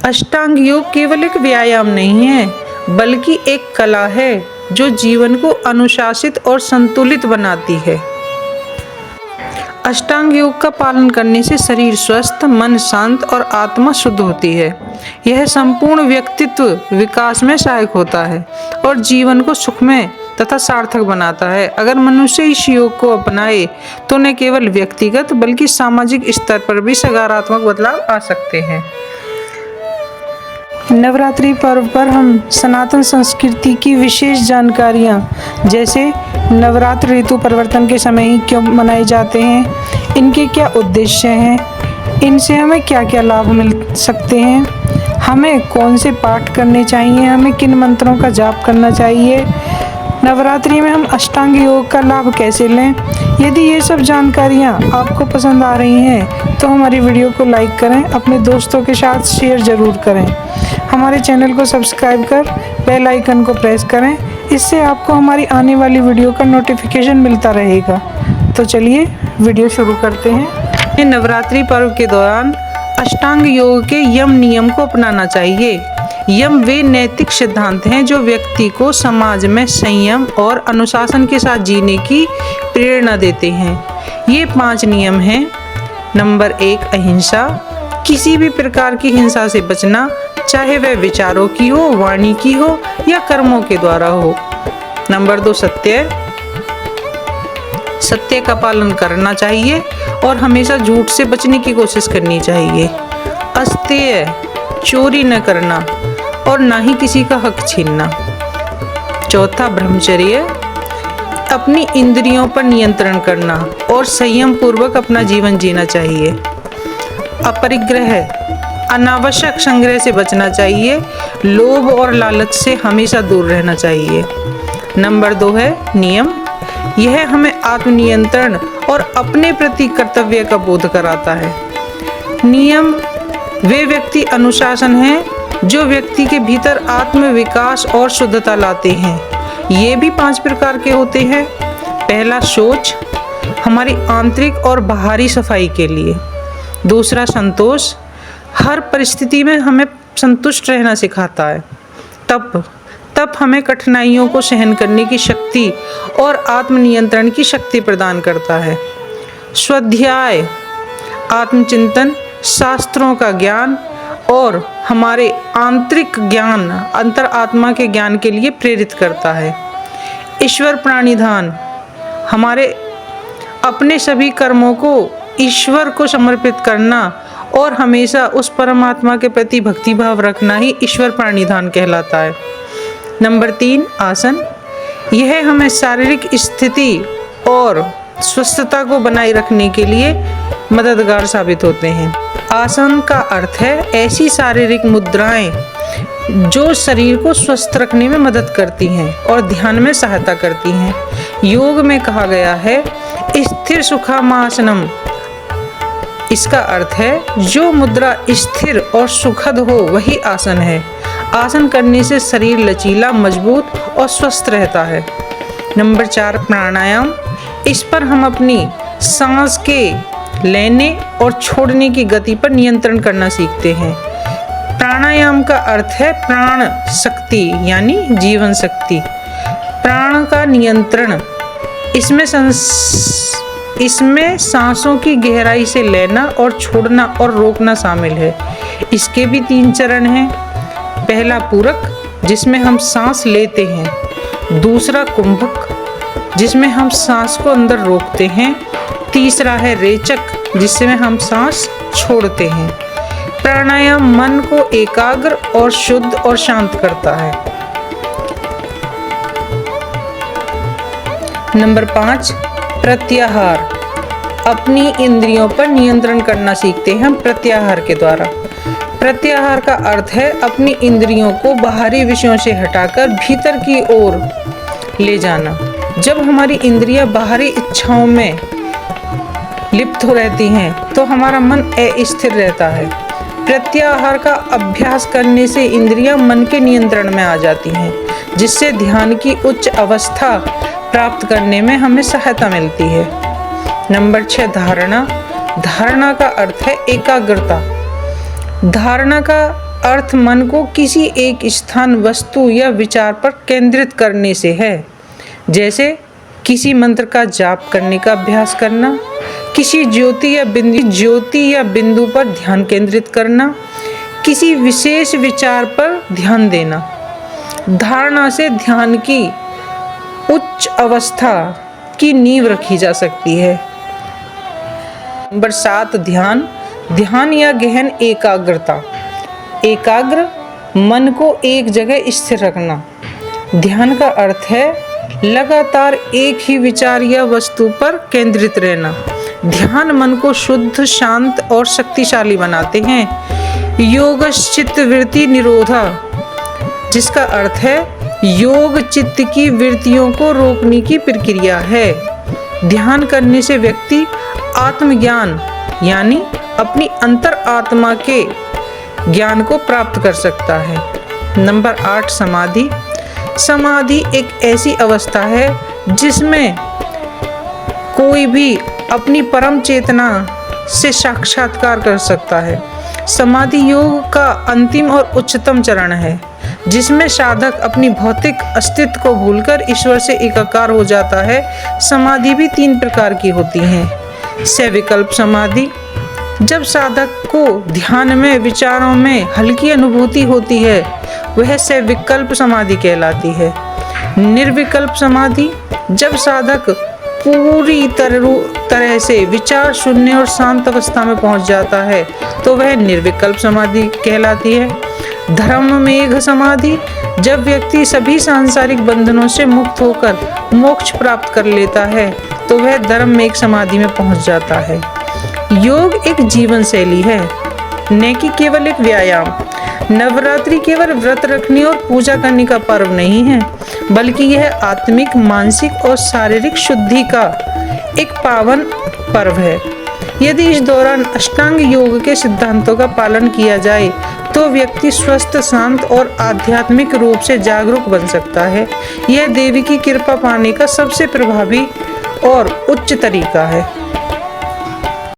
अष्टांग योग केवल एक व्यायाम नहीं है बल्कि एक कला है जो जीवन को अनुशासित और संतुलित बनाती है। अष्टांग योग का पालन करने से शरीर स्वस्थ, मन शांत और आत्मा शुद्ध होती है। यह संपूर्ण व्यक्तित्व विकास में सहायक होता है और जीवन को सुखमय तथा सार्थक बनाता है। अगर मनुष्य इस योग को अपनाए तो न केवल व्यक्तिगत बल्कि सामाजिक स्तर पर भी सकारात्मक बदलाव आ सकते हैं। नवरात्रि पर्व पर हम सनातन संस्कृति की विशेष जानकारियाँ जैसे नवरात्र ऋतु परिवर्तन के समय ही क्यों मनाए जाते हैं, इनके क्या उद्देश्य हैं, इनसे हमें क्या क्या लाभ मिल सकते हैं, हमें कौन से पाठ करने चाहिए, हमें किन मंत्रों का जाप करना चाहिए, नवरात्रि में हम अष्टांग योग का लाभ कैसे लें। यदि ये सब जानकारियाँ आपको पसंद आ रही हैं तो हमारी वीडियो को लाइक करें, अपने दोस्तों के साथ शेयर ज़रूर करें, हमारे चैनल को सब्सक्राइब कर बेल आइकन को प्रेस करें, इससे आपको हमारी आने वाली वीडियो का नोटिफिकेशन मिलता रहेगा। तो चलिए वीडियो शुरू करते हैं। नवरात्रि पर्व के दौरान अष्टांग योग के यम नियम को अपनाना चाहिए। यम वे नैतिक सिद्धांत हैं जो व्यक्ति को समाज में संयम और अनुशासन के साथ जीने की प्रेरणा देते हैं। ये 5 नियम हैं। नंबर 1 अहिंसा, किसी भी प्रकार की हिंसा से बचना, चाहे वह विचारों की हो, वाणी की हो या कर्मों के द्वारा हो। नंबर 2 सत्य, सत्य का पालन करना चाहिए और हमेशा झूठ से बचने की कोशिश करनी चाहिए। अस्तेय, चोरी न करना और ना ही किसी का हक छीनना। चौथा ब्रह्मचर्य, अपनी इंद्रियों पर नियंत्रण करना और संयम पूर्वक अपना जीवन जीना चाहिए। अपरिग्रह, अनावश्यक संग्रह से बचना चाहिए, लोभ और लालच से हमेशा दूर रहना चाहिए। नंबर 2 है नियम, यह हमें आत्मनियंत्रण और अपने प्रति कर्तव्य का बोध कराता है। नियम वे व्यक्ति अनुशासन है जो व्यक्ति के भीतर आत्म विकास और शुद्धता लाते हैं। ये भी 5 प्रकार के होते हैं। पहला सोच, हमारी आंतरिक और बाहरी सफाई के लिए। दूसरा संतोष, हर परिस्थिति में हमें संतुष्ट रहना सिखाता है। तप हमें कठिनाइयों को सहन करने की शक्ति और आत्मनियंत्रण की शक्ति प्रदान करता है। स्वाध्याय, आत्मचिंतन, शास्त्रों का ज्ञान और हमारे आंतरिक ज्ञान, अंतर आत्मा के ज्ञान के लिए प्रेरित करता है। ईश्वर प्रणिधान, हमारे अपने सभी कर्मों को ईश्वर को समर्पित करना और हमेशा उस परमात्मा के प्रति भक्ति भाव रखना ही ईश्वर प्रणिधान कहलाता है। नंबर 3 आसन, यह हमें शारीरिक स्थिति और स्वस्थता को बनाए रखने के लिए मददगार साबित होते हैं। आसन का अर्थ है ऐसी शारीरिक मुद्राएं जो शरीर को स्वस्थ रखने में मदद करती हैं और ध्यान में सहायता करती हैं। योग में कहा गया है स्थिर सुखामासनम, इसका अर्थ है जो मुद्रा स्थिर और सुखद हो वही आसन है। आसन करने से शरीर लचीला, मजबूत और स्वस्थ रहता है। नंबर 4 प्राणायाम, इस पर हम अपनी सांस के लेने और छोड़ने की गति पर नियंत्रण करना सीखते हैं। प्राणायाम का अर्थ है प्राण शक्ति यानी जीवन शक्ति। प्राण का नियंत्रण, इसमें सांसों की गहराई से लेना और छोड़ना और रोकना शामिल है। इसके भी 3 चरण हैं। पहला पूरक, जिसमें हम सांस लेते हैं। दूसरा कुंभक, जिसमें हम सांस को अंदर रोकते हैं। तीसरा है रेचक, जिसमें हम सांस छोड़ते हैं। प्राणायाम मन को एकाग्र और शुद्ध और शांत करता है। नंबर 5 प्रत्याहार, अपनी इंद्रियों पर नियंत्रण करना सीखते हैं हम प्रत्याहार के द्वारा। प्रत्याहार का अर्थ है अपनी इंद्रियों को बाहरी विषयों से हटाकर भीतर की ओर ले जाना। जब हमारी इंद्रियां बाहरी इच्छाओं में लिप्त हो रहती हैं तो हमारा मन अस्थिर रहता है। प्रत्याहार का अभ्यास करने से इंद्रियां मन के नियंत्रण में आ जाती हैं, जिससे ध्यान की उच्च अवस्था प्राप्त करने में हमें सहायता मिलती है। नंबर 6 धारणा, धारणा का अर्थ है एकाग्रता। धारणा का अर्थ मन को किसी एक स्थान, वस्तु या विचार पर केंद्रित करने से है, जैसे किसी मंत्र का जाप करने का अभ्यास करना, किसी ज्योति या बिंदु पर ध्यान केंद्रित करना, किसी विशेष विचार पर ध्यान देना। धारणा से ध्यान की उच्च अवस्था की नींव रखी जा सकती है। नंबर 7, ध्यान या गहन एकाग्रता। एकाग्र मन को एक जगह स्थिर रखना। ध्यान का अर्थ है लगातार एक ही विचार या वस्तु पर केंद्रित रहना। ध्यान मन को शुद्ध, शांत और शक्तिशाली बनाते हैं। योगश्चित्त वृत्ति निरोधा, जिसका अर्थ है योग चित्त की वृत्तियों को रोकने की प्रक्रिया है। ध्यान करने से व्यक्ति आत्मज्ञान यानी अपनी अंतर आत्मा के ज्ञान को प्राप्त कर सकता है। नंबर 8, समाधि। समाधि एक ऐसी अवस्था है जिसमें कोई भी अपनी परम चेतना से साक्षात्कार कर सकता है। समाधि योग का अंतिम और उच्चतम चरण है, जिसमें साधक अपनी भौतिक अस्तित्व को भूलकर ईश्वर से एकाकार हो जाता है। समाधि भी 3 प्रकार की होती है। सविकल्प समाधि, जब साधक को ध्यान में विचारों में हल्की अनुभूति होती है, वह सविकल्प समाधि कहलाती है। निर्विकल्प समाधि, जब साधक पूरी तरह से विचार शून्य और शांत अवस्था में पहुंच जाता है, तो वह निर्विकल्प समाधि कहलाती है। धर्ममेघ समाधि, जब व्यक्ति सभी सांसारिक बंधनों से मुक्त होकर मोक्ष प्राप्त कर लेता है, तो वह धर्ममेघ समाधि में पहुंच जाता है। योग एक जीवन शैली है, न कि केवल एक व्यायाम। नवरात्रि केवल व्रत रखने और पूजा करने का पर्व नहीं है, बल्कि यह आत्मिक, मानसिक और शारीरिक शुद्धि का एक पावन पर्व है। यदि इस दौरान अष्टांग योग के सिद्धांतों का पालन किया जाए, तो व्यक्ति स्वस्थ, शांत और आध्यात्मिक रूप से जागरूक बन सकता है। यह देवी की कृपा पाने का सबसे प्रभावी और उच्च तरीका है।